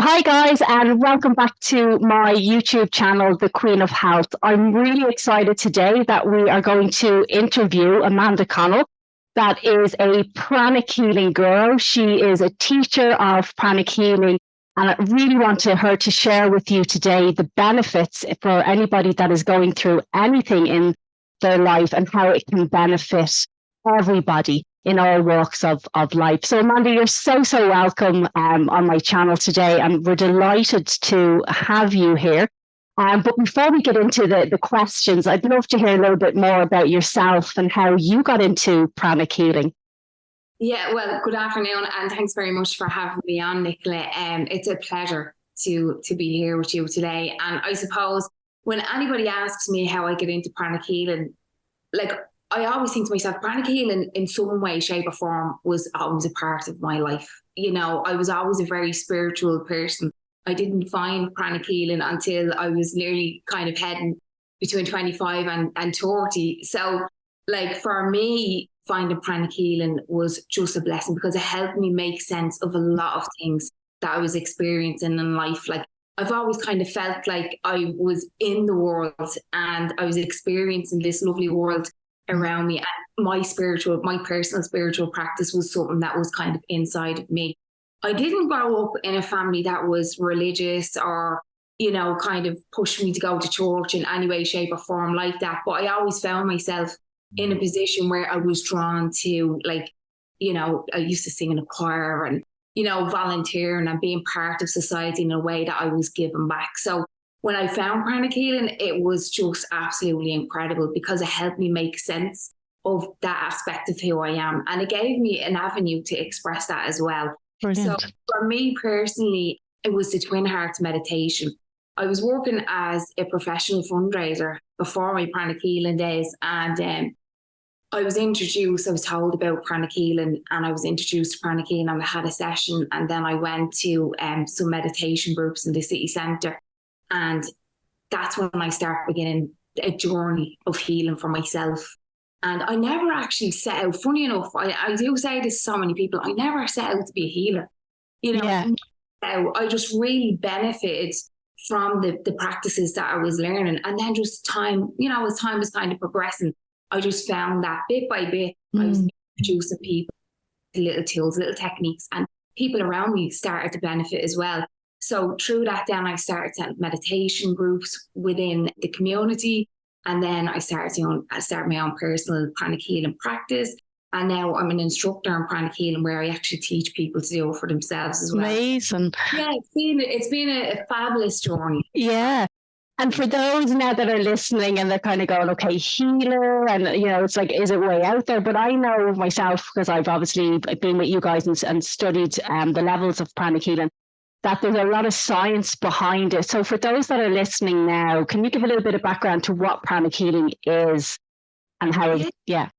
So hi guys, and welcome back to my YouTube channel, The Queen of Health. I'm really excited today that we are going to interview Amanda Connell, that is a pranic healing guru. She is a teacher of pranic healing, and I really want her to share with you today the benefits for anybody that is going through anything in their life and how it can benefit everybody in all walks of life. So Amanda, you're so welcome on my channel today, and we're delighted to have you here. But before we get into the questions, I'd love to hear a little bit more about yourself and how you got into pranic healing. Yeah, well, good afternoon, and thanks very much for having me on, Nicola. It's a pleasure to be here with you today. And I suppose when anybody asks me how I get into pranic healing, like, I always think to myself, pranic healing in some way, shape or form was always a part of my life. You know, I was always a very spiritual person. I didn't find pranic healing until I was nearly kind of heading between 25 and 30. So like for me, finding pranic healing was just a blessing because it helped me make sense of a lot of things that I was experiencing in life. Like I've always kind of felt like I was in the world and I was experiencing this lovely world around me, and my personal spiritual practice was something that was kind of inside of me. I didn't grow up in a family that was religious or, you know, kind of pushed me to go to church in any way, shape or form like that. But I always found myself in a position where I was drawn to, like, you know, I used to sing in a choir and, you know, volunteering and being part of society in a way that I was giving back. So when I found pranic healing, it was just absolutely incredible because it helped me make sense of that aspect of who I am. And it gave me an avenue to express that as well. Brilliant. So for me personally, it was the Twin Hearts meditation. I was working as a professional fundraiser before my pranic healing days. And I was told about pranic healing, and I was introduced to pranic healing, and I had a session. And then I went to some meditation groups in the city centre. And that's when I started beginning a journey of healing for myself. And I never actually set out, funny enough, I do say this to so many people, I never set out to be a healer. You know, yeah. I just really benefited from the practices that I was learning. And then just time, you know, as time was kind of progressing, I just found that bit by bit, I was introducing people to little tools, little techniques, and people around me started to benefit as well. So through that, then I started setting meditation groups within the community. And then I started my own personal pranic healing practice. And now I'm an instructor in pranic healing where I actually teach people to do it for themselves as well. Amazing. Yeah, it's been a fabulous journey. Yeah. And for those now that are listening and they're kind of going, okay, healer, and, you know, it's like, is it way out there? But I know myself, because I've obviously been with you guys and studied the levels of pranic healing, that there's a lot of science behind it. So for those that are listening now, can you give a little bit of background to what pranic healing is and how Yeah.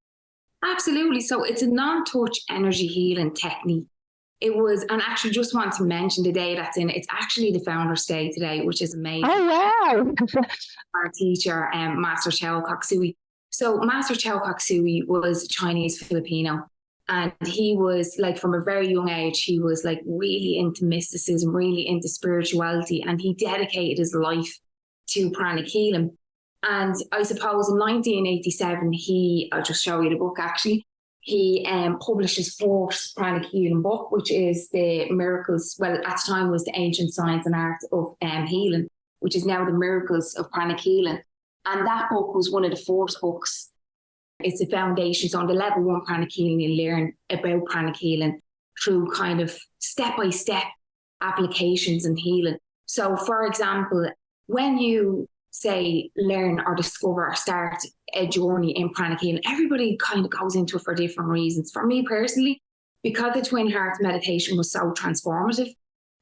Absolutely. So it's a non-touch energy healing technique. It was, and actually just want to mention the day that's in it. It's actually the Founder's Day today, which is amazing. Oh, wow. Our teacher, Master Choa Kok Sui. So Master Choa Kok Sui was Chinese Filipino. And he was like, from a very young age, he was like really into mysticism, really into spirituality. And he dedicated his life to pranic healing. And I suppose in 1987, I'll just show you the book actually, he published his fourth pranic healing book, which is the Miracles, well, at the time was the Ancient Science and Art of Healing, which is now the Miracles of Pranic Healing. And that book was one of the first books. It's the foundation. So on the level 1 pranic healing, you learn about pranic healing through kind of step-by-step applications and healing. So for example, when you say learn or discover or start a journey in pranic healing, everybody kind of goes into it for different reasons. For me personally, because the Twin Hearts meditation was so transformative,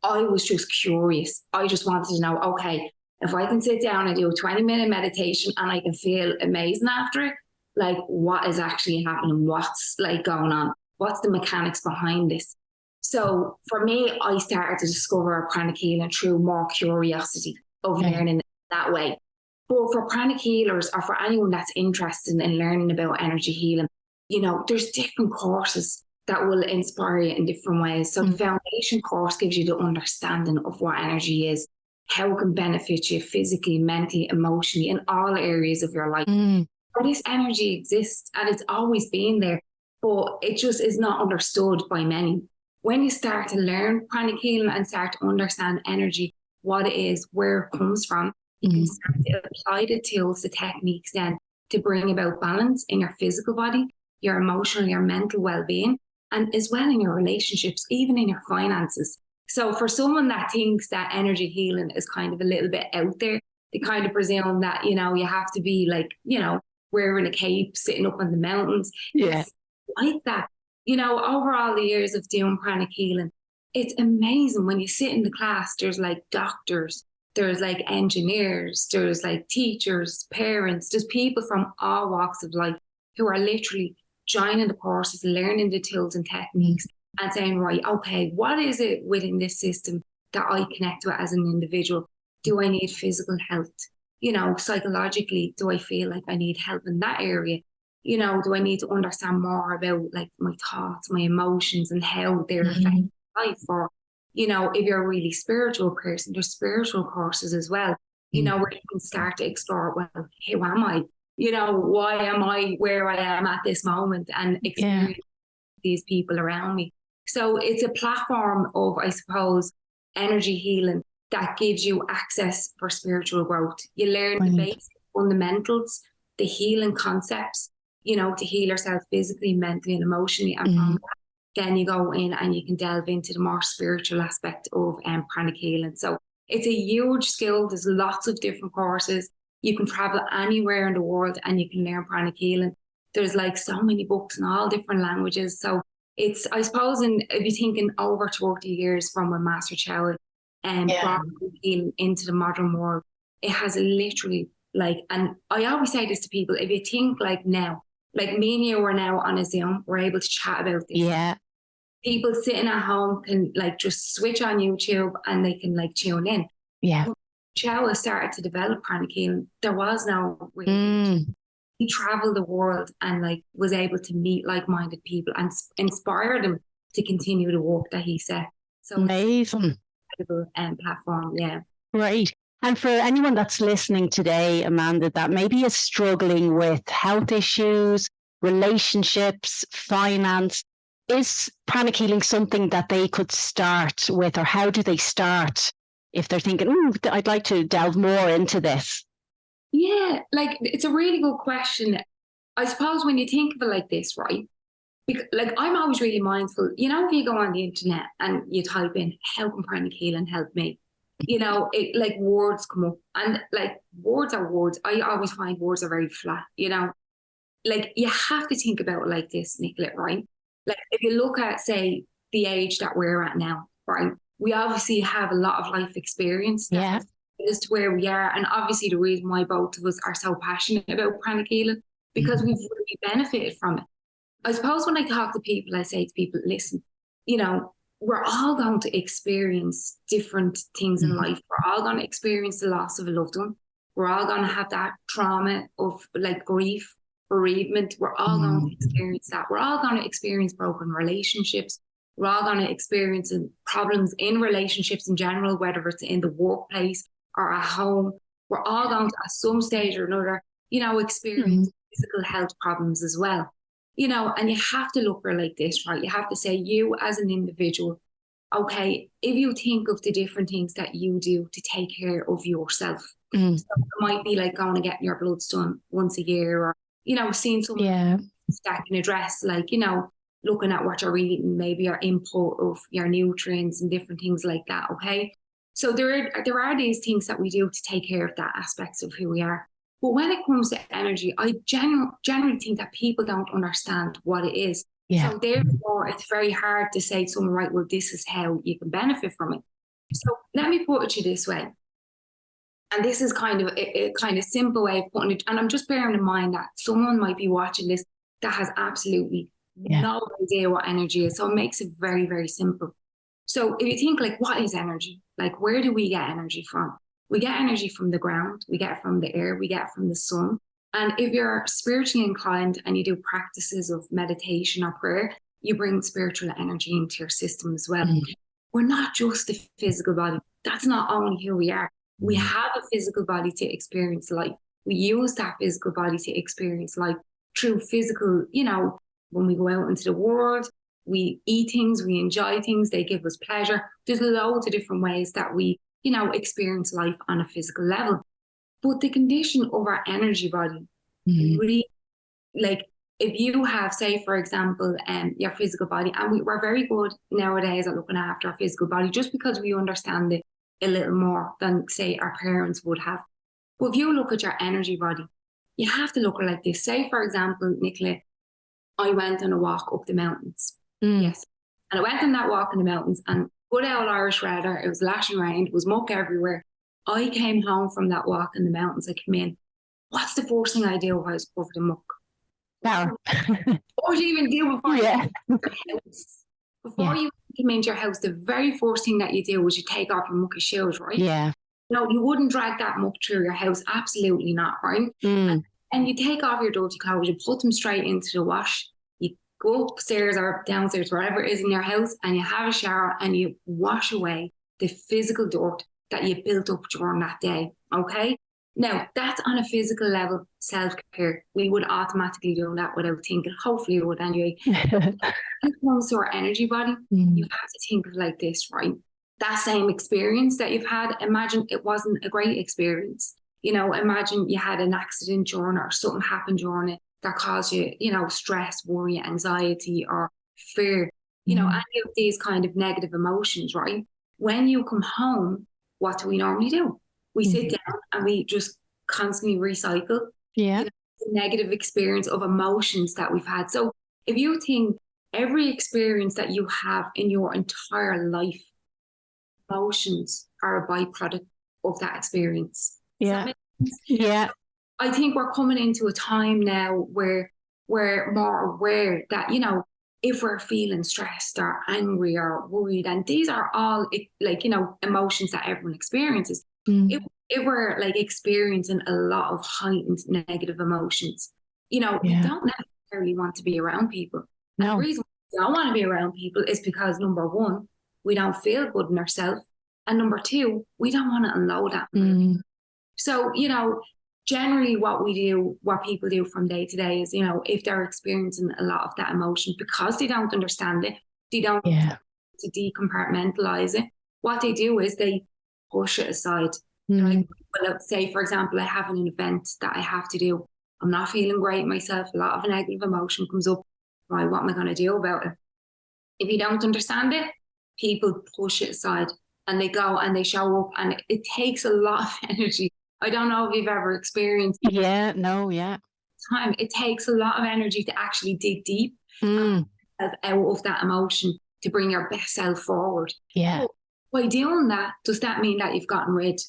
I was just curious. I just wanted to know, okay, if I can sit down and do a 20-minute meditation and I can feel amazing after it, like what is actually happening? What's like going on? What's the mechanics behind this? So for me, I started to discover pranic healing through more curiosity of learning that way. But for pranic healers or for anyone that's interested in learning about energy healing, you know, there's different courses that will inspire you in different ways. So the foundation course gives you the understanding of what energy is, how it can benefit you physically, mentally, emotionally, in all areas of your life. But this energy exists and it's always been there, but it just is not understood by many. When you start to learn pranic healing and start to understand energy, what it is, where it comes from, you can start to apply the tools, the techniques then to bring about balance in your physical body, your emotional, your mental well-being, and as well in your relationships, even in your finances. So for someone that thinks that energy healing is kind of a little bit out there, they kind of presume that, you know, you have to be like, you know, wearing a cape, sitting up on the mountains. Yeah. It's like that. You know, over all the years of doing pranic healing, it's amazing when you sit in the class, there's like doctors, there's like engineers, there's like teachers, parents, there's people from all walks of life who are literally joining the courses, learning the tools and techniques and saying, right, okay, what is it within this system that I connect with as an individual? Do I need physical health? You know, psychologically, do I feel like I need help in that area? You know, do I need to understand more about like my thoughts, my emotions and how they're affecting life? Or, you know, if you're a really spiritual person, there's spiritual courses as well, you know, where you can start to explore, well, who am I? You know, why am I where I am at this moment and experience these people around me? So it's a platform of, I suppose, energy healing that gives you access for spiritual growth. You learn the basic fundamentals, the healing concepts, you know, to heal yourself physically, mentally and emotionally. And from that, then you go in and you can delve into the more spiritual aspect of pranic healing. So it's a huge skill. There's lots of different courses. You can travel anywhere in the world and you can learn pranic healing. There's like so many books in all different languages. So it's, I suppose, if you think in over 40 years from when Master Choa brought healing into the modern world, it has literally like, and I always say this to people, if you think like now, like me and you are now on a Zoom, we're able to chat about this. Yeah. People sitting at home can like just switch on YouTube and they can like tune in. Yeah. When Choa started to develop pranic healing, there was no really. He traveled the world and like was able to meet like-minded people and inspire them to continue the work that he set. So amazing. It's an incredible platform. Yeah. Great. And for anyone that's listening today, Amanda, that maybe is struggling with health issues, relationships, finance, is pranic healing something that they could start with, or how do they start if they're thinking, oh, I'd like to delve more into this? Yeah, like it's a really good question. I suppose when you think of it like this, right? Like I'm always really mindful, you know, if you go on the internet and you type in how can pranic healing help me? You know, it like words come up and like words are words. I always find words are very flat, you know. Like you have to think about it like this, Nicola, right? Like if you look at, say, the age that we're at now, right? We obviously have a lot of life experience. Yeah. As to where we are. And obviously the reason why both of us are so passionate about pranic healing, because we've really benefited from it. I suppose when I talk to people, I say to people, listen, you know, we're all going to experience different things in life. We're all going to experience the loss of a loved one. We're all going to have that trauma of like grief, bereavement. We're all going to experience that. We're all going to experience broken relationships. We're all going to experience problems in relationships in general, whether it's in the workplace or at home. We're all going to, at some stage or another, you know, experience physical health problems as well. You know, and you have to look at it like this, right? You have to say, you as an individual, okay, if you think of the different things that you do to take care of yourself, so it might be like going to get your bloods done once a year, or, you know, seeing someone that can address, like, you know, looking at what you're eating, maybe your input of your nutrients and different things like that, okay? So there are these things that we do to take care of that aspect of who we are. But when it comes to energy, I generally think that people don't understand what it is. Yeah. So therefore, it's very hard to say to someone, right, well, this is how you can benefit from it. So let me put it to you this way. And this is kind of a kind of simple way of putting it. And I'm just bearing in mind that someone might be watching this that has absolutely no idea what energy is. So it makes it very, very simple. So if you think like, what is energy? Like, where do we get energy from? We get energy from the ground, we get it from the air, we get it from the sun. And if you're spiritually inclined and you do practices of meditation or prayer, you bring spiritual energy into your system as well. We're not just a physical body. That's not only who we are. We have a physical body to experience life. We use that physical body to experience life through physical, when we go out into the world, we eat things, we enjoy things, they give us pleasure. There's loads of different ways that we, experience life on a physical level. But the condition of our energy body, really, like if you have, say, for example, your physical body, and we're very good nowadays at looking after our physical body just because we understand it a little more than, say, our parents would have. But if you look at your energy body, you have to look at it like this. Say, for example, Nicola, I went on a walk up the mountains. Yes. And I went on that walk in the mountains and good old Irish weather. It was lashing rain. It was muck everywhere. I came home from that walk in the mountains. I came in. What's the first thing I do if I was covered in muck? Shower. What would you even do before before you came into your house? The very first thing that you do was you take off your mucky shoes, right? Yeah. No, you wouldn't drag that muck through your house. Absolutely not, right? And you take off your dirty clothes, you put them straight into the wash. You go upstairs or downstairs, wherever it is in your house, and you have a shower and you wash away the physical dirt that you built up during that day. Okay? Now, that's on a physical level, self-care. We would automatically do that without thinking. Hopefully you would anyway. When it comes to our energy body, you have to think of like this, right? That same experience that you've had, imagine it wasn't a great experience. Imagine you had an accident during it or something happened during it that caused you, stress, worry, anxiety, or fear, any of these kind of negative emotions, right? When you come home, what do we normally do? We sit down and we just constantly recycle the negative experience of emotions that we've had. So if you think every experience that you have in your entire life, emotions are a byproduct of that experience. Yeah. I think we're coming into a time now where we're more aware that, if we're feeling stressed or angry or worried, and these are all emotions that everyone experiences. If we're experiencing a lot of heightened negative emotions, we don't necessarily want to be around people. No. And the reason we don't want to be around people is because, number one, we don't feel good in ourselves. And number two, we don't want to unload that. So, generally what people do from day to day is, if they're experiencing a lot of that emotion because they don't understand it, they don't to decompartmentalize it. What they do is they push it aside. Say, for example, I have an event that I have to do. I'm not feeling great myself. A lot of negative emotion comes up. Right, what am I going to do about it? If you don't understand it, people push it aside and they go and they show up, and it takes a lot of energy. I don't know if you've ever experienced time. It takes a lot of energy to actually dig deep out of that emotion to bring your best self forward. But by doing that, does that mean that you've gotten rid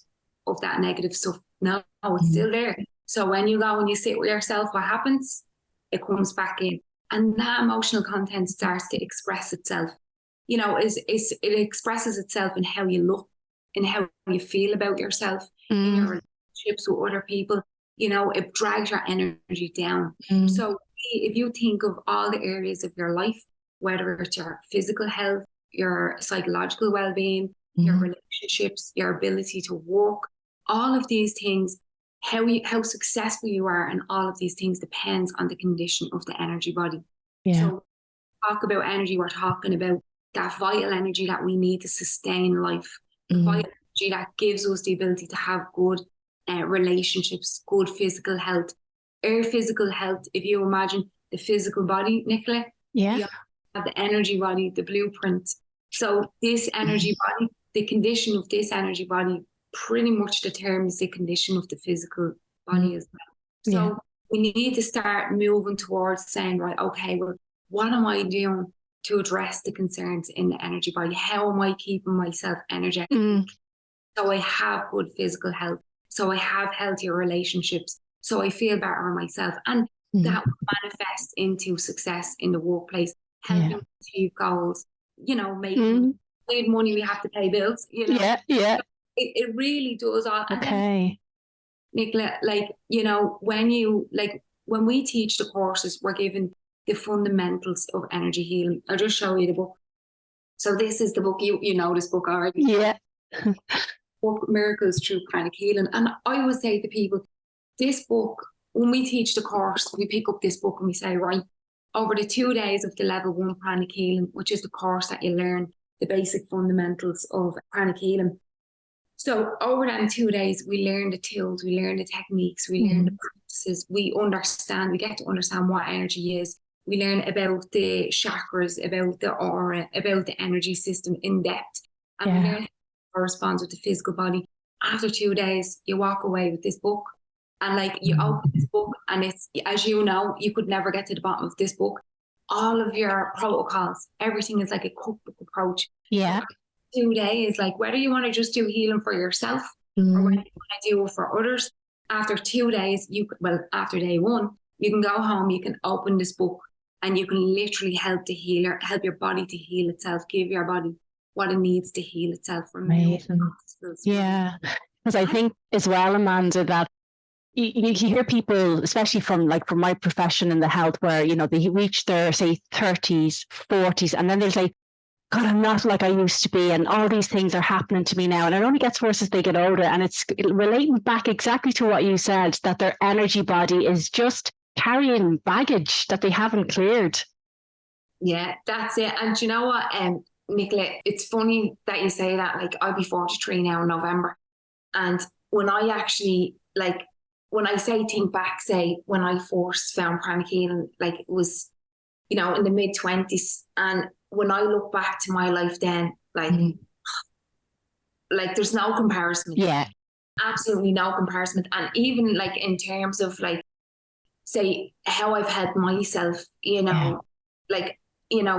of that negative stuff? No, it's still there. So when you go and you sit with yourself, what happens? It comes back in. And that emotional content starts to express itself. It expresses itself in how you look, in how you feel about yourself, in your relationships with other people. It drags your energy down. So if you think of all the areas of your life, whether it's your physical health, your psychological well-being, your relationships, your ability to work, all of these things, how successful you are, and all of these things depends on the condition of the energy body. So talk about energy, we're talking about that vital energy that we need to sustain life, the vital energy that gives us the ability to have good relationships, good physical health. Our physical health, if you imagine the physical body, Nicola, you have the energy body, the blueprint. So this energy body, the condition of this energy body pretty much determines the condition of the physical body as well. So we need to start moving towards saying, right, okay, well, what am I doing to address the concerns in the energy body? How am I keeping myself energetic so I have good physical health, so I have healthier relationships, so I feel better in myself? And that will manifest into success in the workplace, helping achieve goals, making money, we have to pay bills, It really does all. Okay. Nicola, when we teach the courses, we're given the fundamentals of energy healing. I'll just show you the book. So this is the book, you know this book already. Yeah. Book, Miracles Through Pranic Healing. And I would say to people, this book, when we teach the course, we pick up this book and we say, right, over the 2 days of the level 1 pranic healing, which is the course that you learn the basic fundamentals of pranic healing. So over them 2 days, we learn the tools, we learn the techniques, we learn the practices, we get to understand what energy is. We learn about the chakras, about the aura, about the energy system in depth. And we learn how it corresponds with the physical body. After 2 days, you walk away with this book. And like you open this book and it's, as you know, you could never get to the bottom of this book. All of your protocols, everything is like a cookbook approach. Yeah. 2 days, like whether you want to just do healing for yourself or whether you want to do it for others. After 2 days, after day 1, you can go home, you can open this book and you can literally help your body to heal itself, give your body what it needs to heal itself. Amazing. Yeah. Because I think as well, Amanda, that you hear people, especially from my profession in the health, where, they reach their, say, 30s, 40s, and then there's like, God, I'm not like I used to be, and all these things are happening to me now. And it only gets worse as they get older. And it's relating back exactly to what you said, that their energy body is just carrying baggage that they haven't cleared. Yeah, that's it. And you know what, Nicola, it's funny that you say that. Like, I'll be 43 now in November. And when I actually, like, when I think back, say, when I first found pranic healing, like it was, in the mid-20s. And when I look back to my life then, like there's no comparison. Yeah. Absolutely no comparison. And even like in terms of like, say, how I've helped myself,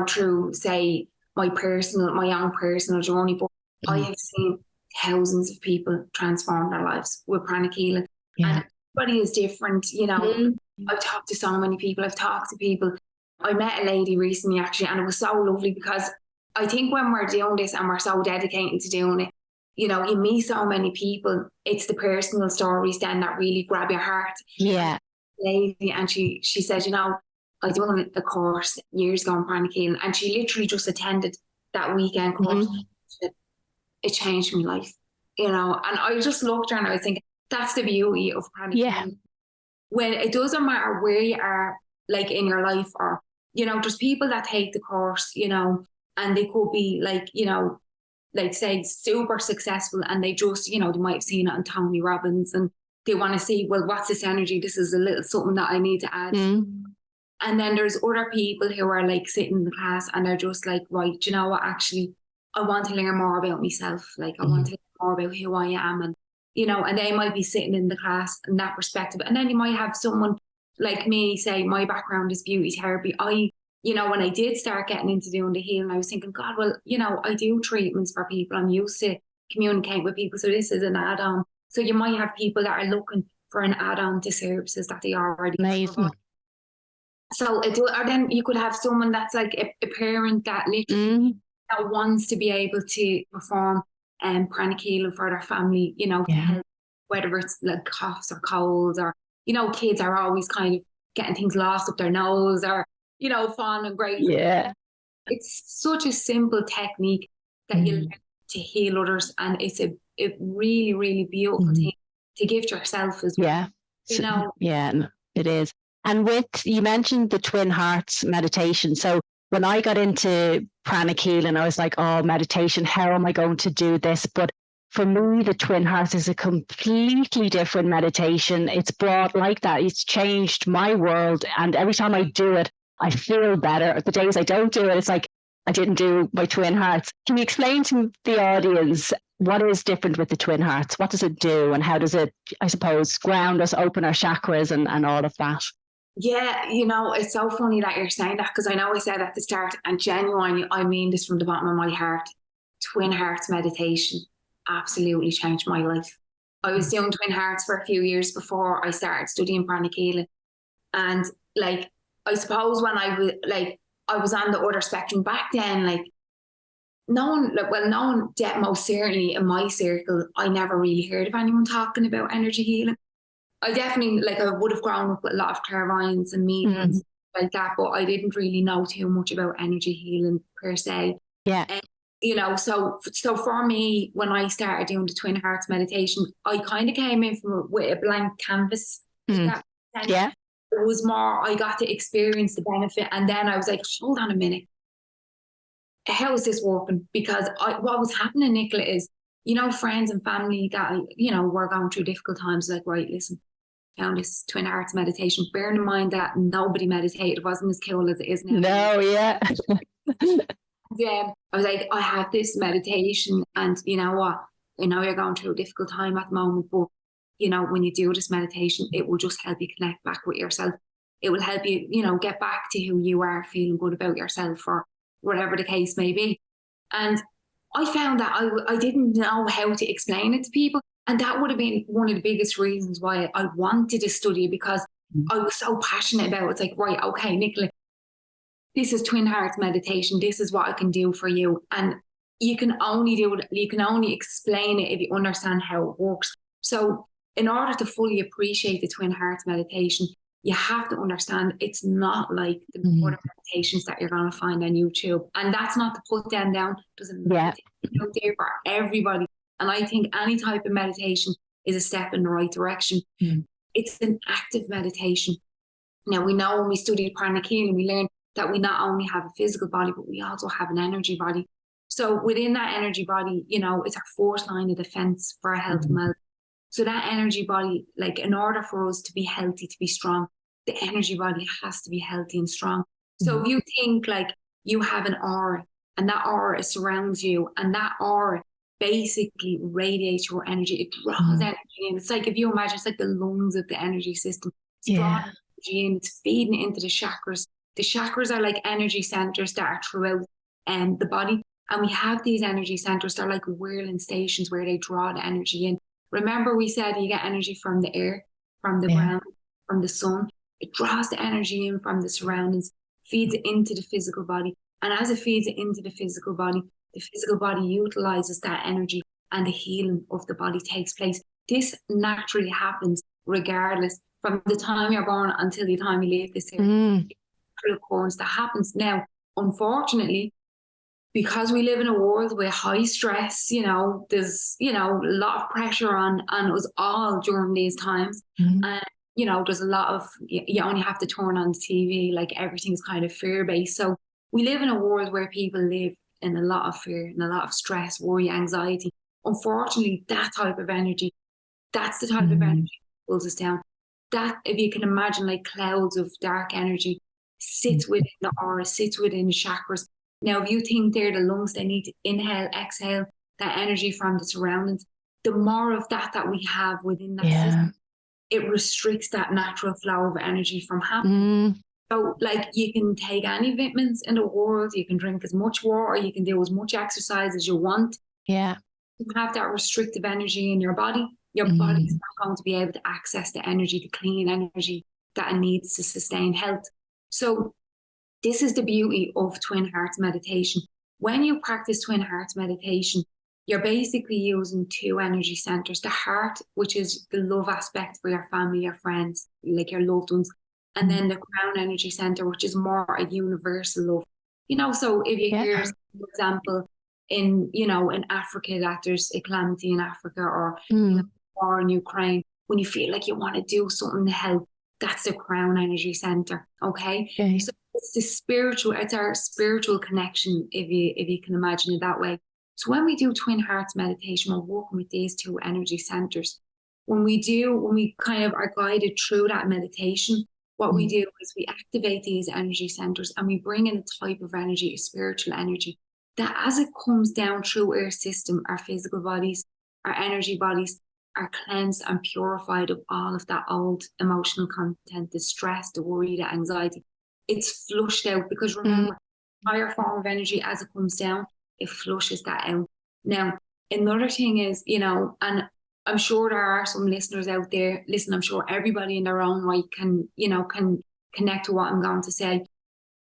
through, say, my own personal journey. But I have seen thousands of people transform their lives with pranic healing. Yeah. And everybody is different, I've talked to so many people. I've talked to people. I met a lady recently, actually, and it was so lovely because I think when we're doing this and we're so dedicated to doing it, you meet so many people. It's the personal stories then that really grab your heart. Yeah. Lady, and she said, I done a course years ago on pranic healing, and she literally just attended that weekend course. It changed my life, and I just looked at her and I was thinking, that's the beauty of pranic healing. When it doesn't matter where you are, like in your life, or there's people that take the course, and they could be like say super successful, and they just they might have seen it on Tony Robbins, and they want to see, well, what's this energy? This is a little something that I need to add. And then there's other people who are like sitting in the class and they're just like, right, you know what, actually, I want to learn more about myself. Like, I want to learn more about who I am. And, and they might be sitting in the class in that perspective. And then you might have someone like me, say, my background is beauty therapy. When I did start getting into doing the healing, I was thinking, God, well, I do treatments for people. I'm used to communicating with people. So this is an add-on. So you might have people that are looking for an add-on to services that they already provide. So or then you could have someone that's like a parent that literally that wants to be able to perform pranic healing for their family, to help, whether it's like coughs or colds, or, kids are always kind of getting things lost up their nose, or, fun and great. Yeah. It's such a simple technique that you learn to heal others. And it's a really, really beautiful thing to give to yourself as well. Yeah. Yeah, it is. And you mentioned the Twin Hearts meditation. So when I got into pranic healing, I was like, oh, meditation, how am I going to do this? But for me, the Twin Hearts is a completely different meditation. It's brought like that. It's changed my world. And every time I do it, I feel better. The days I don't do it, it's like I didn't do my Twin Hearts. Can you explain to the audience what is different with the Twin Hearts? What does it do? And how does it, I suppose, ground us, open our chakras and all of that? Yeah, it's so funny that you're saying that, because I know I said at the start, and genuinely, I mean this from the bottom of my heart, Twin Hearts meditation absolutely changed my life. I was doing Twin Hearts for a few years before I started studying pranic healing. And like, I suppose when I was on the other spectrum back then, like, no one most certainly in my circle, I never really heard of anyone talking about energy healing. I definitely, I would have grown up with a lot of clairvoyants and mediums, like that, but I didn't really know too much about energy healing per se. Yeah. You know, so for me, when I started doing the Twin Hearts meditation, I kind of came in with a blank canvas. That Yeah. it was more, I got to experience the benefit, and then I was like, hold on a minute, how is this working? Because what was happening, Nicola, is, you know, friends and family that, you know, were going through difficult times, like, right, listen, found this Twin Hearts meditation. Bearing in mind that nobody meditated, it wasn't as cool as it is now. No, yeah. Yeah, I was like, I have this meditation, and you know what? I know you're going through a difficult time at the moment, but you know, when you do this meditation, it will just help you connect back with yourself. It will help you, you know, get back to who you are, feeling good about yourself, or whatever the case may be. And I found that I didn't know how to explain it to people. And that would have been one of the biggest reasons why I wanted to study it, because I was so passionate about it. It's like, right, okay, Nicola, this is Twin Hearts meditation. This is what I can do for you. And you can only do it, you can only explain it if you understand how it works. So in order to fully appreciate the Twin Hearts meditation, you have to understand it's not like the other meditations that you're going to find on YouTube. And that's not to put them down. There's a meditation out there for everybody. And I think any type of meditation is a step in the right direction. It's an active meditation. Now, we know when we studied pranic healing, we learned that we not only have a physical body, but we also have an energy body. So within that energy body, you know, it's our fourth line of defense for our health and health. So that energy body, like, in order for us to be healthy, to be strong, the energy body has to be healthy and strong. So if you think like you have an aura, and that aura surrounds you, and that aura basically radiates your energy, it draws energy in. It's like, if you imagine, it's like the lungs of the energy system. It's drawing energy in, it's feeding it into the chakras. The chakras are like energy centers that are throughout the body. And we have these energy centers that are like whirling stations where they draw the energy in. Remember, we said you get energy from the air, from the ground, from the sun. It draws the energy in from the surroundings, feeds it into the physical body. And as it feeds it into the physical body utilizes that energy, and the healing of the body takes place. This naturally happens regardless, from the time you're born until the time you leave this earth. Occurrence that happens. Now, unfortunately, because we live in a world with high stress, you know, there's, you know, a lot of pressure on us all during these times. And, you know, there's a lot of, you only have to turn on the TV, like everything's kind of fear-based. So we live in a world where people live in a lot of fear and a lot of stress, worry, anxiety. Unfortunately, that type of energy, that's the type of energy that pulls us down. That, if you can imagine, like clouds of dark energy, sits within the aura, sits within the chakras. Now, if you think they're the lungs, they need to inhale, exhale that energy from the surroundings. The more of that we have within that system, it restricts that natural flow of energy from happening. So, like, you can take any vitamins in the world, you can drink as much water, you can do as much exercise as you want. You have that restrictive energy in your body. Your body is not going to be able to access the energy, the clean energy that it needs to sustain health. So this is the beauty of Twin Hearts meditation. When you practice Twin Hearts meditation, you're basically using two energy centers. The heart, which is the love aspect for your family, your friends, like your loved ones. And then the crown energy center, which is more a universal love. You know, so if you hear, for example, in, you know, in Africa, that there's a calamity in Africa, or you know, war in Ukraine, when you feel like you want to do something to help, that's the crown energy center. Okay. So it's the spiritual, it's our spiritual connection, if you can imagine it that way. So when we do Twin Hearts meditation, we're working with these two energy centers. When we kind of are guided through that meditation, what we do is we activate these energy centers, and we bring in a type of energy, a spiritual energy, that as it comes down through our system, our physical bodies, our energy bodies are cleansed and purified of all of that old emotional content, the stress, the worry, the anxiety. It's flushed out, because remember, higher form of energy, as it comes down, it flushes that out. Now, another thing is, you know, and I'm sure there are some listeners out there, listen, I'm sure everybody in their own right can connect to what I'm going to say.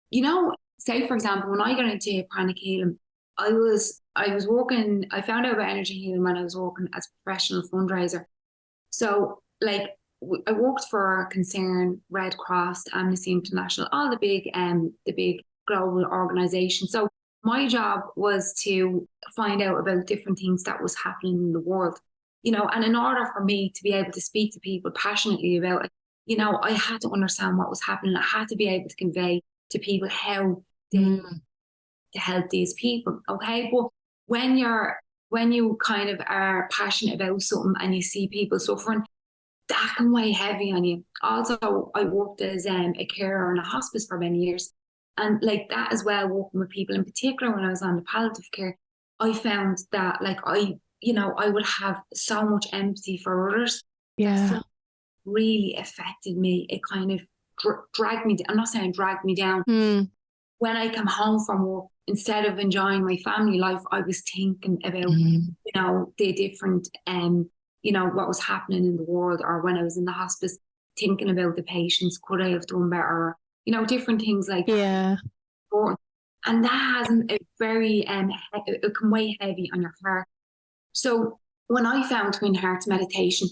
You know, say, for example, when I got into pranic healing, I found out about energy healing when I was working as a professional fundraiser. So, like, I worked for Concern, Red Cross, Amnesty International, all the big global organizations. So my job was to find out about different things that was happening in the world, and in order for me to be able to speak to people passionately about it, I had to understand what was happening. I had to be able to convey to people how they to help these people. Okay. But when you kind of are passionate about something and you see people suffering, that can weigh heavy on you. Also, I worked as a carer in a hospice for many years. And like that as well, working with people in particular when I was on the palliative care, I found that I would have so much empathy for others. Yeah. Really affected me. It kind of dragged me. I'm not saying dragged me down. When I come home from work, instead of enjoying my family life, I was thinking about, the different, what was happening in the world, or when I was in the hospice, thinking about the patients, could I have done better? Different things like that. And that has a very, it can weigh heavy on your heart. So when I found Twin Hearts meditation,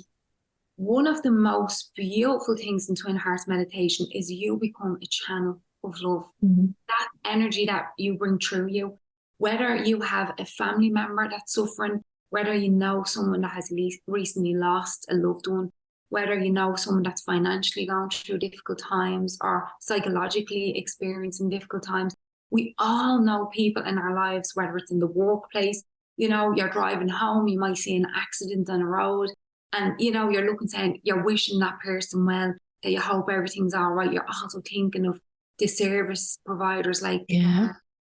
one of the most beautiful things in Twin Hearts meditation is you become a channel of love. That energy that you bring through you, whether you have a family member that's suffering, whether you know someone that has recently lost a loved one, whether you know someone that's financially going through difficult times or psychologically experiencing difficult times. We all know people in our lives, whether it's in the workplace, you're driving home, you might see an accident on the road, and you're looking, saying you're wishing that person well, that you hope everything's all right. You're also thinking of the service providers like the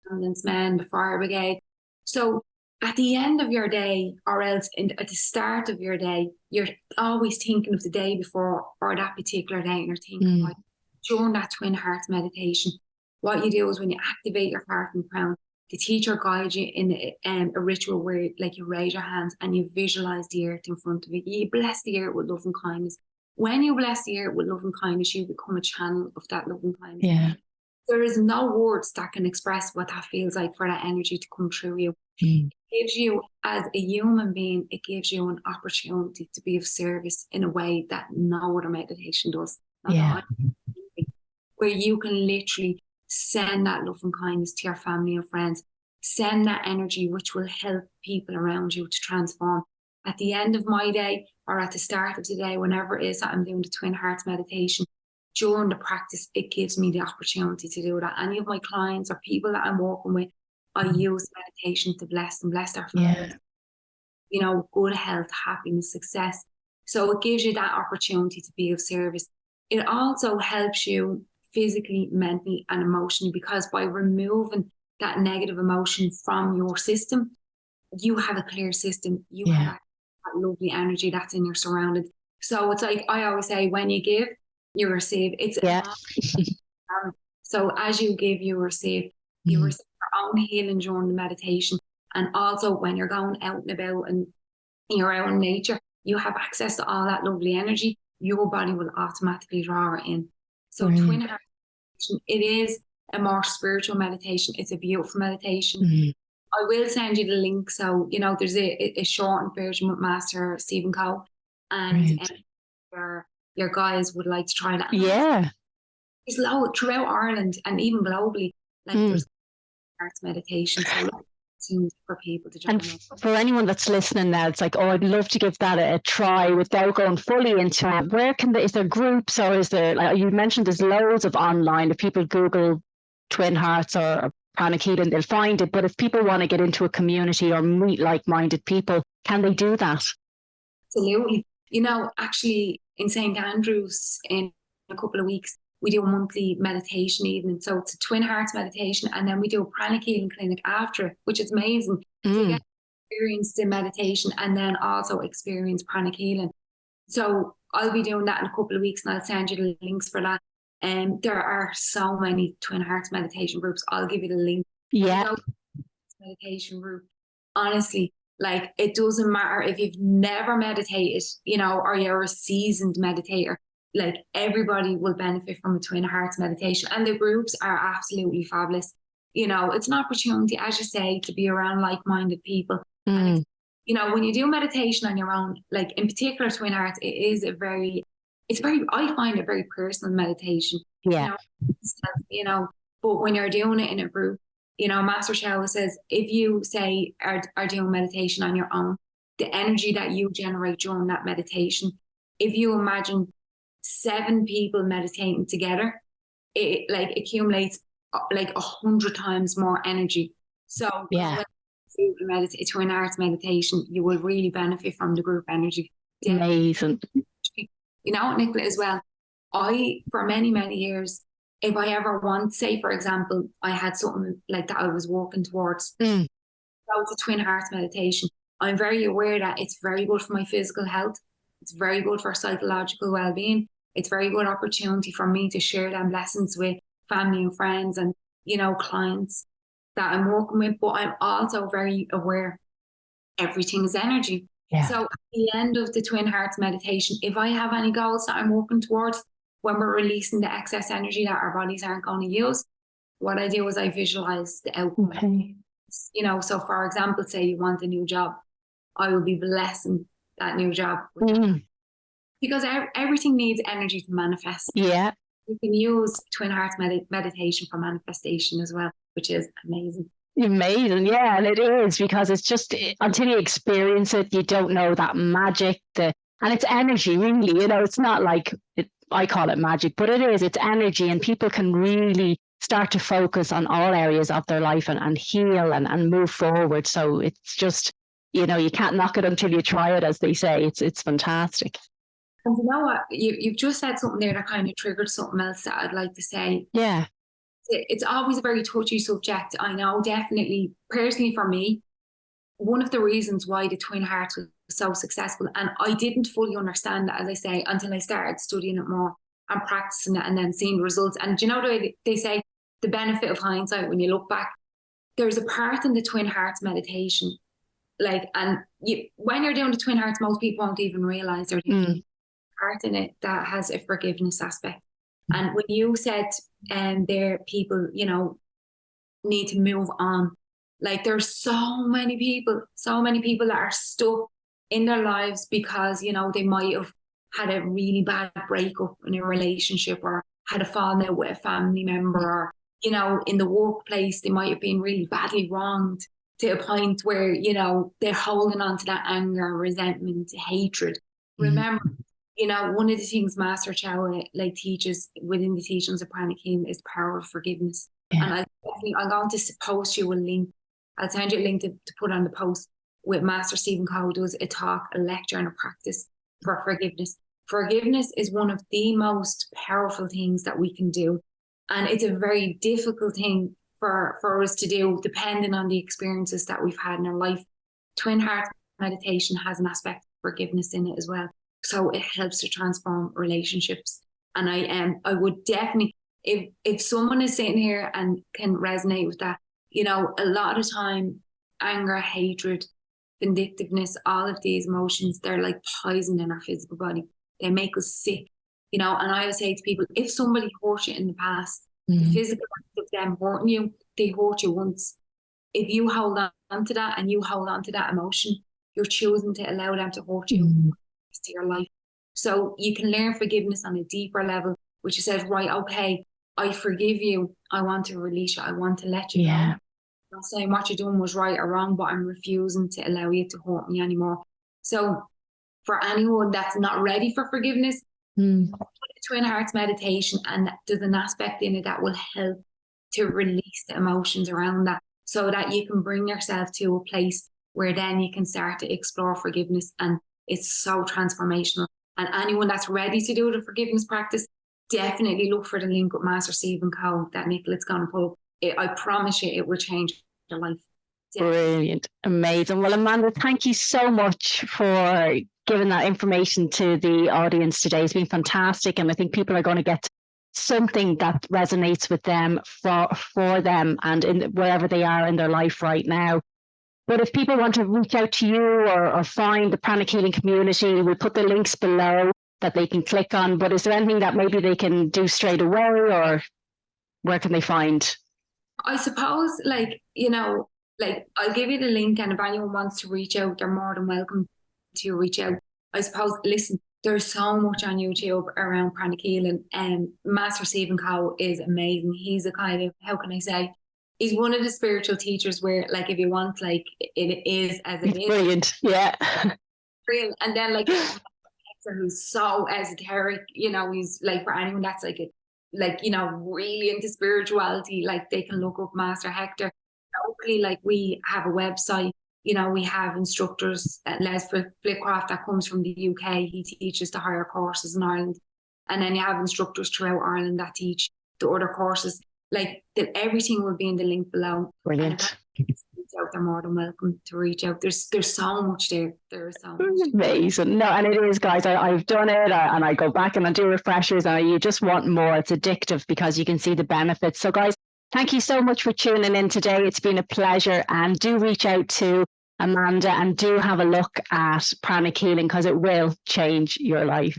ambulance men, the fire brigade. So at the end of your day, or else at the start of your day, you're always thinking of the day before or that particular day, and you're thinking about during that Twin Hearts meditation. What you do is when you activate your heart and crown, the teacher guides you in a ritual where you raise your hands and you visualize the earth in front of you. You bless the earth with love and kindness. When you bless the earth with love and kindness, you become a channel of that love and kindness. Yeah. There is no words that can express what that feels like for that energy to come through you. It gives you, as a human being, it gives you an opportunity to be of service in a way that no other meditation does. Where you can literally send that love and kindness to your family and friends. Send that energy which will help people around you to transform. At the end of my day, or at the start of the day, whenever it is that I'm doing the Twin Hearts meditation, during the practice, it gives me the opportunity to do that. Any of my clients or people that I'm working with, I use meditation to bless them, bless their families. Good health, happiness, success. So it gives you that opportunity to be of service. It also helps you physically, mentally, and emotionally, because by removing that negative emotion from your system, you have a clear system. You have that lovely energy that's in your surroundings. So it's like I always say, when you give, you receive. It's so as you give, you receive. You receive your own healing during the meditation, and also when you're going out and about and you're out in nature, you have access to all that lovely energy. Your body will automatically draw it in. So Twin Heart meditation, it is a more spiritual meditation. It's a beautiful meditation. I will send you the link. So, there's a shortened version with Master Stephen Coe, and your guys would like to try that. There's low throughout Ireland and even globally, there's arts meditation. So for people to join. And for anyone that's listening now, it's like, I'd love to give that a try without going fully into it. Where is there groups, or is there, like you mentioned, there's loads of online. If people Google Twin Hearts or Pranic Healing, they'll find it. But if people want to get into a community or meet like-minded people, can they do that? Absolutely. Actually in St. Andrews in a couple of weeks, we do a monthly meditation evening. So it's a Twin Hearts meditation, and then we do a Pranic Healing clinic after, which is amazing. So you get to experience the meditation and then also experience Pranic Healing. So I'll be doing that in a couple of weeks, and I'll send you the links for that. There are so many Twin Hearts meditation groups. I'll give you the link. Meditation group. Honestly, it doesn't matter if you've never meditated, or you're a seasoned meditator. Everybody will benefit from a Twin Hearts meditation, and the groups are absolutely fabulous. It's an opportunity, as you say, to be around like-minded people. And when you do meditation on your own, in particular Twin Hearts, it is a very I find it very personal meditation. Yeah. You know, but when you're doing it in a group, Master Choa says, if you say are doing meditation on your own, the energy that you generate during that meditation, if you imagine 7 people meditating together, it like accumulates like 100 times more energy. So Yeah. when you meditate, twin hearts meditation, you will really benefit from the group energy. Amazing. Nicola, as well, for many, many years, if I ever want, say, for example, I had something like that I was working towards, go to twin hearts meditation. I'm very aware that it's very good for my physical health. It's very good for psychological well-being. It's very good opportunity for me to share them lessons with family and friends and, clients that I'm working with. But I'm also very aware everything is energy. Yeah. So at the end of the twin hearts meditation, if I have any goals that I'm working towards, when we're releasing the excess energy that our bodies aren't going to use, what I do is I visualize the outcome. Okay. So for example, say you want a new job, I will be blessing that new job. Because everything needs energy to manifest. Yeah. You can use twin hearts meditation for manifestation as well, which is amazing. Amazing. Yeah. And it is, because it's just, until you experience it, you don't know that magic, and it's energy, really. It's not like I call it magic, but it's energy, and people can really start to focus on all areas of their life and heal and move forward. So it's just, you can't knock it until you try it, as they say. It's fantastic. And you know what? You've just said something there that kind of triggered something else that I'd like to say. Yeah. It's always a very touchy subject. I know, definitely, personally for me, one of the reasons why the twin hearts was so successful, and I didn't fully understand that, as I say, until I started studying it more and practicing it and then seeing the results. And do you know the way they say the benefit of hindsight when you look back? There's a part in the twin hearts meditation, when you're doing the twin hearts, most people won't even realize there's a part in it that has a forgiveness aspect. And when you said there people, need to move on, like there's so many people that are stuck in their lives because, they might have had a really bad breakup in a relationship, or had a falling out with a family member, or, in the workplace, they might have been really badly wronged to a point where, they're holding on to that anger, resentment, hatred. Remember, one of the things Master Choa teaches within the teachings of pranic healing is the power of forgiveness. Yeah. And I'm going to post you a link. I'll send you a link to put on the post with Master Stephen Coe, who does a talk, a lecture, and a practice for forgiveness. Forgiveness is one of the most powerful things that we can do. And it's a very difficult thing for us to do, depending on the experiences that we've had in our life. Twin heart meditation has an aspect of forgiveness in it as well. So it helps to transform relationships. And I would definitely, if someone is sitting here and can resonate with that, a lot of time, anger, hatred, vindictiveness, all of these emotions, they're like poison in our physical body. They make us sick, and I would say to people, if somebody hurt you in the past, the physical act of them hurting you, they hurt you once. If you hold on to that and you hold on to that emotion, you're choosing to allow them to hurt you to your life. So you can learn forgiveness on a deeper level, which says, right, okay, I forgive you. I want to release you. I want to let you go. I'm not saying what you're doing was right or wrong, but I'm refusing to allow you to hurt me anymore. So for anyone that's not ready for forgiveness, twin hearts meditation, and there's an aspect in it that will help to release the emotions around that, so that you can bring yourself to a place where then you can start to explore forgiveness. And it's so transformational. And anyone that's ready to do the forgiveness practice, definitely look for the link with Master Stephen Coe that Nicola's going to put up. I promise you it will change your life. Brilliant. Amazing. Well, Amanda, thank you so much for giving that information to the audience today. It's been fantastic. And I think people are going to get something that resonates with them for them and wherever they are in their life right now. But if people want to reach out to you or find the pranic healing community, we'll put the links below that they can click on. But is there anything that maybe they can do straight away, or where can they find? I suppose, I'll give you the link, and if anyone wants to reach out, they're more than welcome to reach out. I suppose, listen, there's so much on YouTube around pranic healing. And Master Stephen Coe is amazing. He's a kind of, how can I say, he's one of the spiritual teachers where, like, if you want, like, it is as it is. Brilliant. Yeah. Real. And then, like, who's so esoteric, you know, he's like, for anyone that's like a, like, you know, really into spirituality, like they can look up Master Hector. Locally, like, we have a website, you know, we have instructors, Les Flitcroft that comes from the UK, he teaches the higher courses in Ireland, and then you have instructors throughout Ireland that teach the other courses. Like, everything will be in the link below. Brilliant. Out, they're more than welcome to reach out. There's so much there. There is so much. Amazing. No, and it is, guys. I've done it, and I go back and I do refreshers, and you just want more. It's addictive because you can see the benefits. So, guys, thank you so much for tuning in today. It's been a pleasure, and do reach out to Amanda and do have a look at pranic healing because it will change your life.